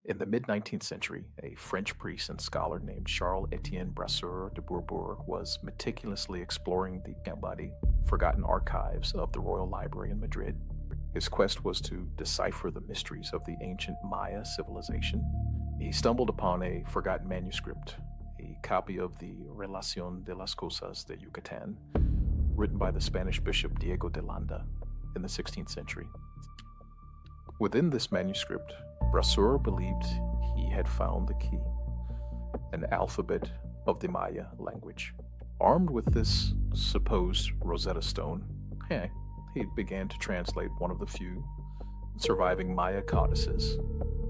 In the mid-19th century, a French priest and scholar named Charles-Étienne Brasseur de Bourbourg was meticulously exploring the forgotten archives of the Royal Library in Madrid. His quest was to decipher the mysteries of the ancient Maya civilization. He stumbled upon a forgotten manuscript, a copy of the Relación de las Cosas de Yucatán, written by the Spanish bishop Diego de Landa in the 16th century. Within this manuscript, Brasseur believed he had found the key, an alphabet of the Maya language. Armed with this supposed Rosetta Stone, he began to translate one of the few surviving Maya codices,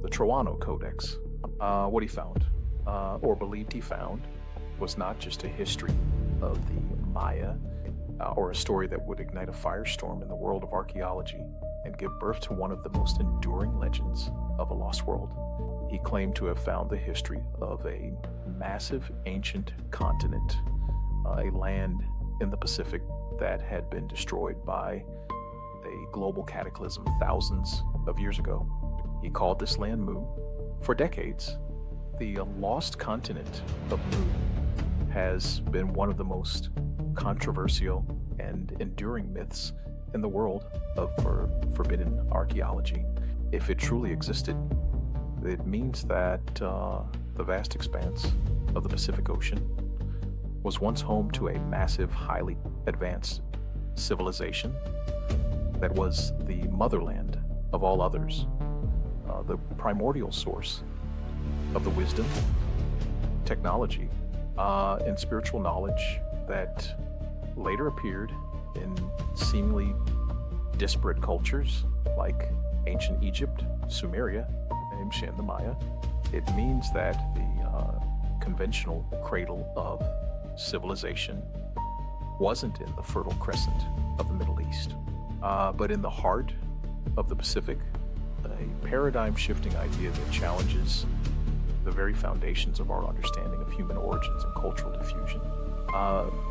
the Troano Codex. What he found, or believed he found, was not just a history of the Maya, or a story that would ignite a firestorm in the world of archaeology and give birth to one of the most enduring legends of a lost world. He claimed to have found the history of a massive ancient continent, a land in the Pacific that had been destroyed by a global cataclysm thousands of years ago. He called this land Mu. For decades, the lost continent of Mu has been one of the most controversial and enduring myths in the world of forbidden archaeology. If it truly existed, it means that the vast expanse of the Pacific Ocean was once home to a massive, highly advanced civilization that was the motherland of all others, the primordial source of the wisdom, technology, and spiritual knowledge that later appeared in seemingly disparate cultures like ancient Egypt, Sumeria, and the Maya. It means that the conventional cradle of civilization wasn't in the Fertile Crescent of the Middle East, but in the heart of the Pacific, a paradigm-shifting idea that challenges the very foundations of our understanding of human origins and cultural diffusion.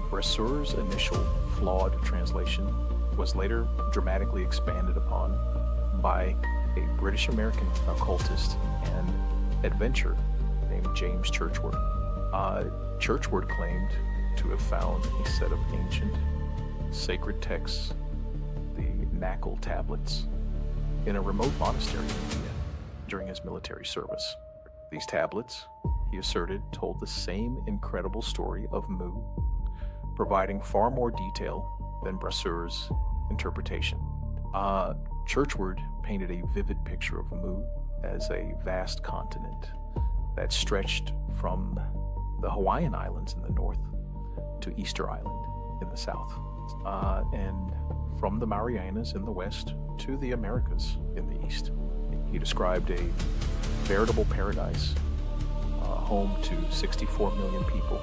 Brasseur's initial flawed translation was later dramatically expanded upon by a British-American occultist and adventurer named James Churchward. Churchward claimed to have found a set of ancient sacred texts, the Naacal tablets, in a remote monastery in India during his military service. These tablets, he asserted, told the same incredible story of Mu, providing far more detail than Brasseur's interpretation. Churchward painted a vivid picture of Mu as a vast continent that stretched from the Hawaiian Islands in the north to Easter Island in the south, and from the Marianas in the west to the Americas in the east. He described a veritable paradise, home to 64 million people,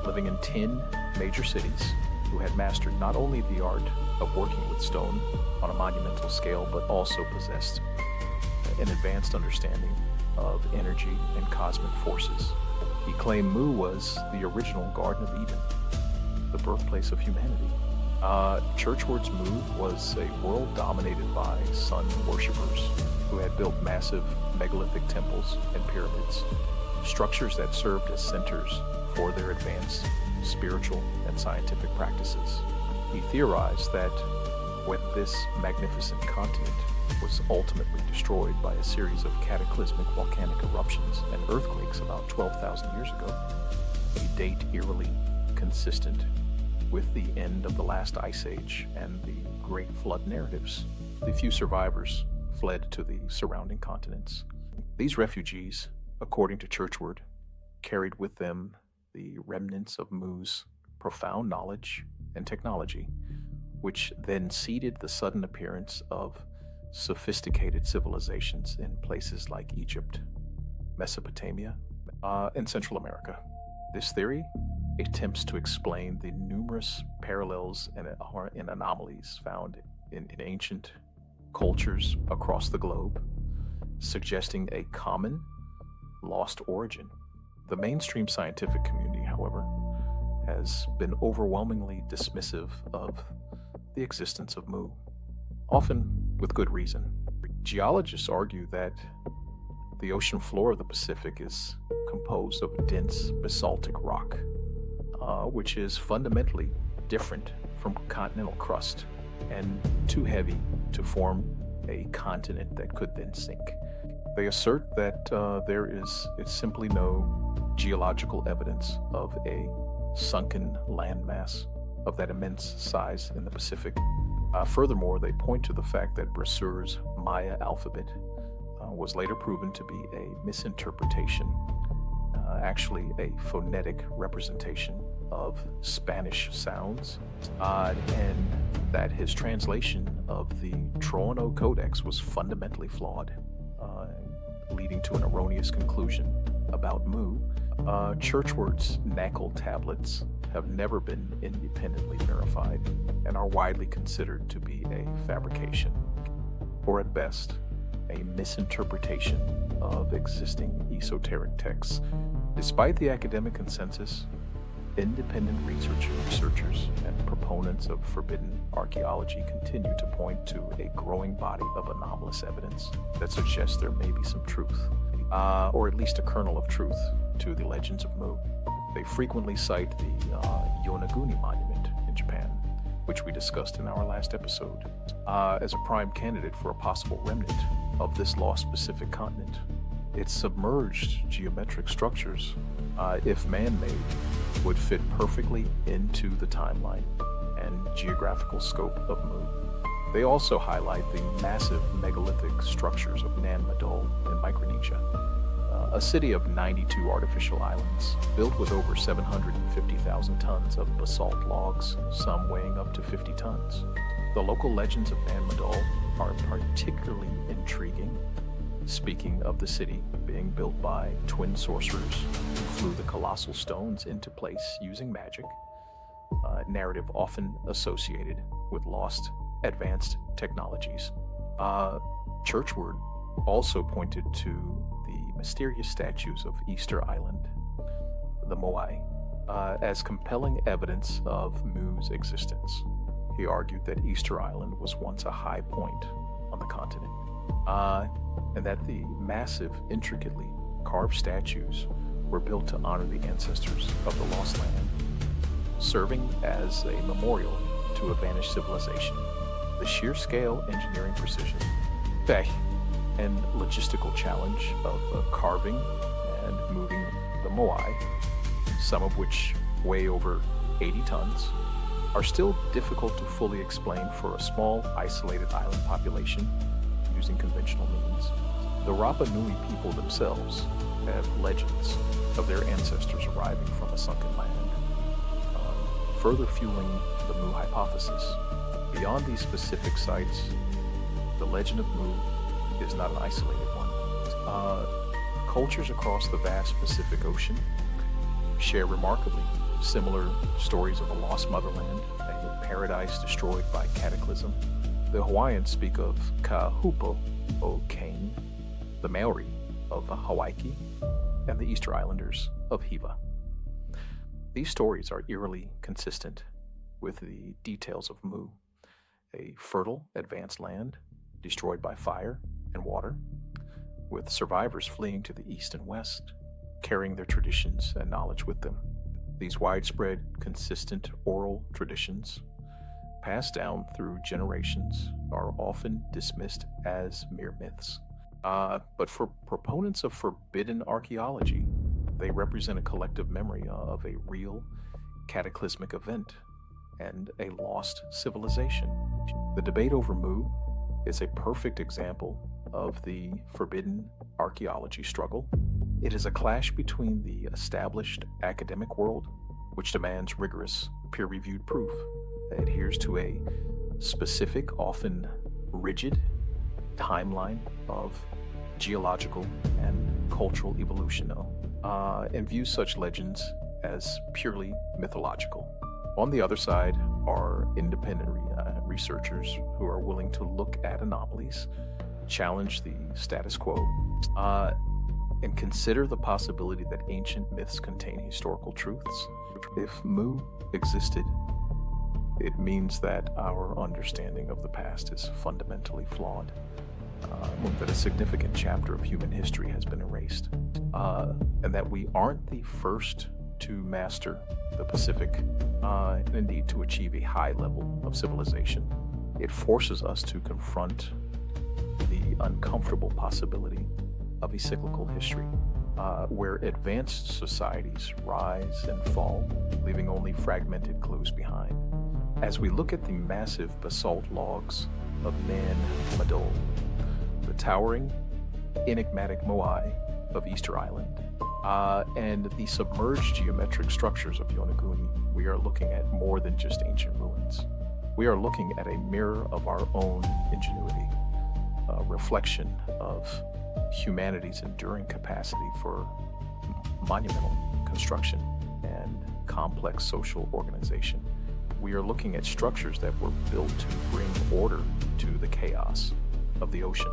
living in 10 major cities who had mastered not only the art of working with stone on a monumental scale, but also possessed an advanced understanding of energy and cosmic forces. He claimed Mu was the original Garden of Eden, the birthplace of humanity. Churchward's Mu was a world dominated by sun worshippers who had built massive megalithic temples and pyramids, structures that served as centers for their advanced spiritual and scientific practices. He theorized that when this magnificent continent was ultimately destroyed by a series of cataclysmic volcanic eruptions and earthquakes about 12,000 years ago, a date eerily consistent with the end of the last ice age and the Great Flood narratives, the few survivors fled to the surrounding continents. These refugees, according to Churchward, carried with them the remnants of Mu's profound knowledge and technology, which then seeded the sudden appearance of sophisticated civilizations in places like Egypt, Mesopotamia, and Central America. This theory attempts to explain the numerous parallels and anomalies found in ancient cultures across the globe, suggesting a common lost origin. The mainstream scientific community, however, has been overwhelmingly dismissive of the existence of Mu, often with good reason. Geologists argue that The ocean floor of the Pacific is composed of dense basaltic rock, which is fundamentally different from continental crust and too heavy to form a continent that could then sink. They assert that there is simply no geological evidence of a sunken landmass of that immense size in the Pacific. Furthermore, they point to the fact that Brausseur's Maya alphabet was later proven to be a misinterpretation, actually a phonetic representation of Spanish sounds, and that his translation of the Troano Codex was fundamentally flawed, leading to an erroneous conclusion about Mu. Churchward's Naacal tablets have never been independently verified and are widely considered to be a fabrication, or at best, a misinterpretation of existing esoteric texts. Despite the academic consensus, independent researchers and proponents of forbidden archaeology continue to point to a growing body of anomalous evidence that suggests there may be some truth, or at least a kernel of truth, to the legends of Mu. They frequently cite the Yonaguni monument in Japan, which we discussed in our last episode, as a prime candidate for a possible remnant of this lost Pacific continent. Its submerged geometric structures, if man-made, would fit perfectly into the timeline and geographical scope of Mu. They also highlight the massive megalithic structures of Madol in Micronesia, a city of 92 artificial islands, built with over 750,000 tons of basalt logs, some weighing up to 50 tons. The local legends of Madol are particularly intriguing, speaking of the city being built by twin sorcerers who flew the colossal stones into place using magic, a narrative often associated with lost advanced technologies. Churchward also pointed to the mysterious statues of Easter Island, the Moai, as compelling evidence of Mu's existence. He argued that Easter Island was once a high point on the continent, and that the massive, intricately carved statues were built to honor the ancestors of the Lost Land, serving as a memorial to a vanished civilization. The sheer scale, engineering precision, and logistical challenge of carving and moving the Moai, some of which weigh over 80 tons, are still difficult to fully explain for a small, isolated island population using conventional means. The Rapa Nui people themselves have legends of their ancestors arriving from a sunken land, further fueling the Mu hypothesis. Beyond these specific sites, the legend of Mu is not an isolated one. Cultures across the vast Pacific Ocean share remarkably similar stories of a lost motherland, a paradise destroyed by cataclysm. The Hawaiians speak of Kahupo o Kane, the Maori of Hawaii, and the Easter Islanders of Hiva. These stories are eerily consistent with the details of Mu, a fertile, advanced land destroyed by fire and water, with survivors fleeing to the east and west, carrying their traditions and knowledge with them. These widespread, consistent oral traditions, passed down through generations, are often dismissed as mere myths. But for proponents of forbidden archaeology, they represent a collective memory of a real cataclysmic event and a lost civilization. The debate over Mu is a perfect example of the forbidden archaeology struggle. It is a clash between the established academic world, which demands rigorous, peer-reviewed proof that adheres to a specific, often rigid timeline of geological and cultural evolution, and views such legends as purely mythological. On the other side are independent researchers who are willing to look at anomalies, challenge the status quo, and consider the possibility that ancient myths contain historical truths. If Mu existed, it means that our understanding of the past is fundamentally flawed. that a significant chapter of human history has been erased, and that we aren't the first to master the Pacific, and indeed to achieve a high level of civilization. It forces us to confront the uncomfortable possibility of a cyclical history, where advanced societies rise and fall, leaving only fragmented clues behind. As we look at the massive basalt logs of Madol, the towering, enigmatic moai of Easter Island, and the submerged geometric structures of Yonaguni, we are looking at more than just ancient ruins. We are looking at a mirror of our own ingenuity, a reflection of humanity's enduring capacity for monumental construction and complex social organization. We are looking at structures that were built to bring order to the chaos of the ocean,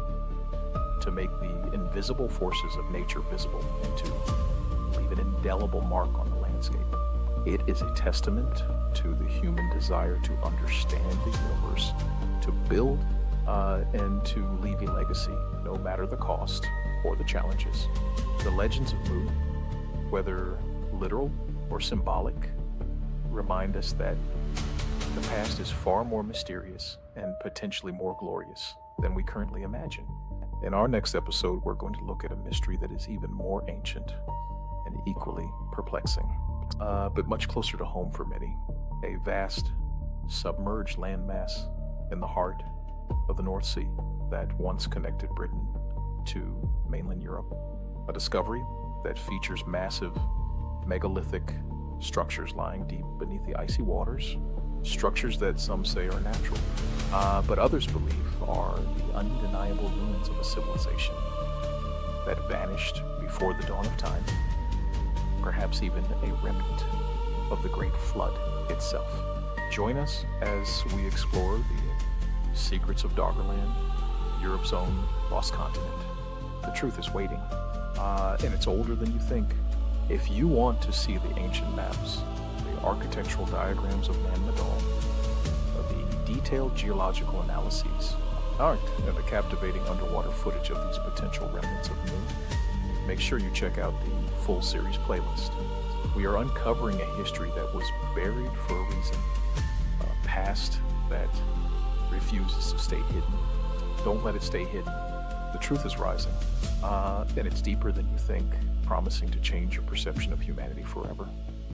to make the invisible forces of nature visible, and to leave an indelible mark on the landscape. It is a testament to the human desire to understand the universe, to build and to leave a legacy, no matter the cost or the challenges. The legends of Mu, whether literal or symbolic, remind us that the past is far more mysterious and potentially more glorious than we currently imagine. In our next episode, we're going to look at a mystery that is even more ancient and equally perplexing, but much closer to home for many. A vast, submerged landmass in the heart of the North Sea that once connected Britain to mainland Europe. A discovery that features massive, megalithic structures lying deep beneath the icy waters, structures that some say are natural, but others believe are the undeniable ruins of a civilization that vanished before the dawn of time, perhaps even a remnant of the Great Flood itself. Join us as we explore the secrets of Doggerland, Europe's own lost continent. The truth is waiting, and it's older than you think. If you want to see the ancient maps, the architectural diagrams of Madol, the detailed geological analyses, and the captivating underwater footage of these potential remnants of Mu, make sure you check out the full series playlist. We are uncovering a history that was buried for a reason, a past that refuses to stay hidden. Don't let it stay hidden. The truth is rising, and it's deeper than you think, promising to change your perception of humanity forever.